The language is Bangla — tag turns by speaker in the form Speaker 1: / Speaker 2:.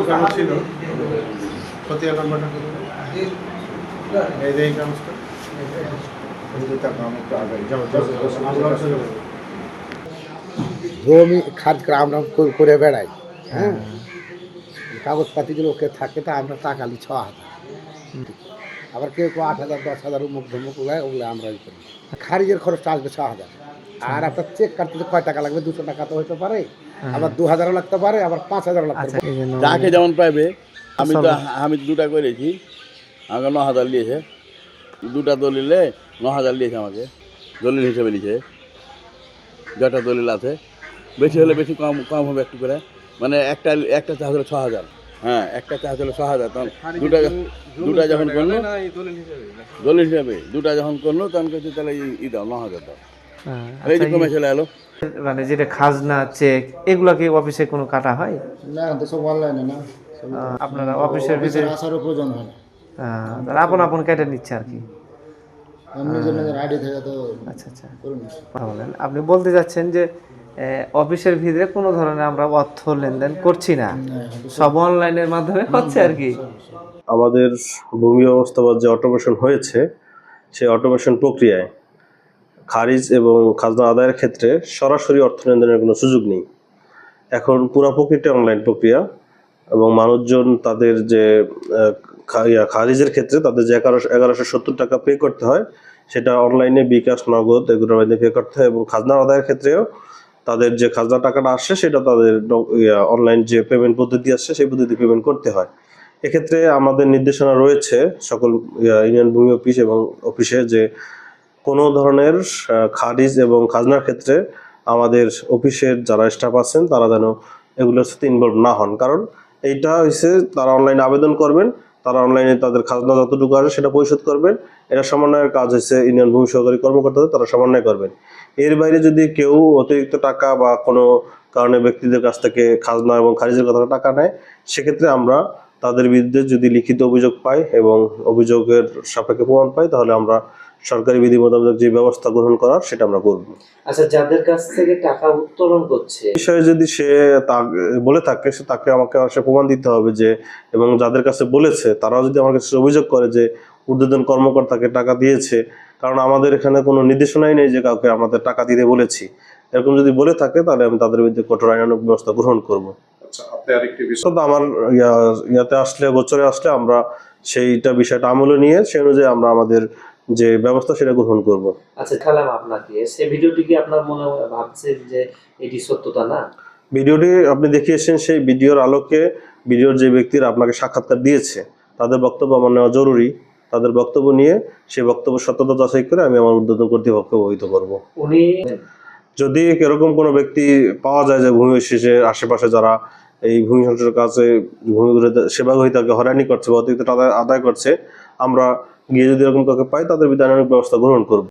Speaker 1: কেমন ছিল খতিয়ান নাম্বারটা এই যে এই কাগজটা
Speaker 2: জমি খাদ আমরা করে বেড়াই, হ্যাঁ, কাগজপাতিগুলো ওকে থাকে, তা আমরা টাকা নিই 6,000, আবার কেউ কেউ 8,000 10,000 মুখ ধমুক ওগুলো আমরা করি। খারিজের খরচটা আসবে 6,000, আর আপনার চেক কাটতে কয় টাকা লাগবে? 200 টাকা তো হতে পারে, আবার 2,000 লাগতে পারে, আবার 5,000 লাগতে পারে।
Speaker 3: যাকে যেমন পাইবে। আমি দুটা করেছি, আমাকে 9,000 নিয়েছে, দুটা দলিলে 9,000 নিয়েছে আমাকে, দলিল হিসেবে নিয়েছে। যেটা দলিল আছে বেশি হলে বেশি, কম কম হবে একটু করে, মানে একটা চার্জ হলো 6,000। হ্যাঁ, একটা চার্জ হলো 6,000। তখন দুটা যখন করলো দলিল হিসাবে, দুটা যখন করলো তখন কেছে তাহলে দাও 9,000 দাও, এই যে কমে চলে এলো।
Speaker 4: মানে যেটা খাজনা, চেক, এগুলা কি অফিসে কোনো কাটা হয়
Speaker 2: না? তো সব অনলাইনে না,
Speaker 4: আপনারা অফিসের ভিতরে
Speaker 2: আসারও প্রয়োজন হয় না,
Speaker 4: তাহলে আপন আপন কেটে নিচ্ছে আর কি।
Speaker 2: নিজের নিজের আইডি থেকে তো।
Speaker 4: আচ্ছা আচ্ছা, বলেন। আপনি বলতে যাচ্ছেন যে অফিসের ভিতরে কোনো ধরনের আমরা অর্থ লেনদেন করছি না, সব অনলাইনের মাধ্যমে হচ্ছে আর কি।
Speaker 5: আমাদের ভূমি ব্যবস্থাপনা যে অটোমেশন হয়েছে, সেই অটোমেশন প্রক্রিয়ায় খারিজ এবং খাজনা আদায়ের ক্ষেত্রে সরাসরি অর্থ লেনদেনের কোনো সুযোগ নেই। এখন পুরো প্রক্রিয়াটা অনলাইন প্রক্রিয়া, এবং মানুষজন তাদের যে খারিজের ক্ষেত্রে তাদের যে 1170 টাকা পে করতে হয়, সেটা অনলাইনে বিকাশ, নগদ এগুলোর মাধ্যমে পে করতে হয়। এবং খাজনা আদায়ের ক্ষেত্রেও তাদের যে খাজনা টাকাটা আসছে সেটা তাদের অনলাইন যে পেমেন্ট পদ্ধতি আসছে সেই পদ্ধতি পেমেন্ট করতে হয়। এক্ষেত্রে আমাদের নির্দেশনা রয়েছে সকল ইউনিয়ন ভূমি অফিস এবং অফিসে যে কোনো ধরনের খারিজ এবং খাজনার ক্ষেত্রে আমাদের অফিসের যারা স্টাফ আছেন তারা যেন এগুলোর সাথে ইনভলভ না হন। কারণ এইটা হচ্ছে তারা অনলাইনে আবেদন করবেন, তারা অনলাইনে তাদের খাজনা যতটুকু আসে সেটা পরিশোধ করবেন। এটা সমন্বয়ের কাজ হচ্ছে ইউনিয়ন ভূমি সহকারী কর্মকর্তাদের, তারা সমন্বয় করবেন। এর বাইরে যদি কেউ অতিরিক্ত টাকা বা কোনো কারণে ব্যক্তিদের কাছ থেকে খাজনা এবং খারিজের কথা টাকা নেয়, সেক্ষেত্রে আমরা তাদের বিরুদ্ধে যদি লিখিত অভিযোগ পাই এবং অভিযোগের সাপেক্ষে প্রমাণ পাই, তাহলে আমরা সরকারি বিধি মোতাবেক যে ব্যবস্থা গ্রহণ করার সেটা আমরা করব।
Speaker 4: আচ্ছা, যাদের কাছ থেকে টাকা উত্তোলন করছে
Speaker 5: বিষয়ে যদি সে বলে থাকে, সে তাকে আমাকে প্রমাণ দিতে হবে যে, এবং যাদের কাছে বলেছে তারাও যদি আমার কাছে অভিযোগ করে যে ঊর্ধ্বতন কর্মকর্তাকে টাকা দিয়েছে, কারণ আমাদের এখানে কোনো নির্দেশনাই নেই যে কাউকে আমাদের টাকা দিতে বলেছি। এরকম যদি বলে থাকে তাহলে আমি তাদের বিরুদ্ধে কঠোর আইনানুগ ব্যবস্থা গ্রহণ করব। আমার ইয়াতে আসলে, গোচরে আসলে আমরা সেইটা বিষয়টা আমলে নিয়ে সেই অনুযায়ী আমরা আমাদের যে ব্যবস্থা সেটা গ্রহণ করব।
Speaker 4: আচ্ছা, খেলাম আপনাকে, সেই ভিডিওটি কি আপনার মনে ভাবছেন যে এটি সত্যতা না?
Speaker 5: ভিডিওটি আপনি দেখিয়েছেন, সেই ভিডিওর আলোকে ভিডিওর যে ব্যক্তিরা আপনাকে সাক্ষাৎকার দিয়েছে তাদের বক্তব্য আমার নেওয়া জরুরি। তাদের বক্তব্য নিয়ে সেই বক্তব্য সত্যতা যাচাই করে আমি আমার ঊর্ধ্বতন কর্তৃপক্ষকে অবহিত করব।
Speaker 4: উনি
Speaker 5: যদি এরকম কোনো ব্যক্তি পাওয়া যায় যে ভূমি শেষে আশেপাশে যারা এই ভূমি সংসদের কাছে ভূমিগুলো সেবা গ্রহীতাকে হয়রানি করছে বা অতিরিক্ত আদায় করছে, আমরা গিয়ে যদি এরকম কাউকে পাই তাদের বিধানের ব্যবস্থা গ্রহণ করব।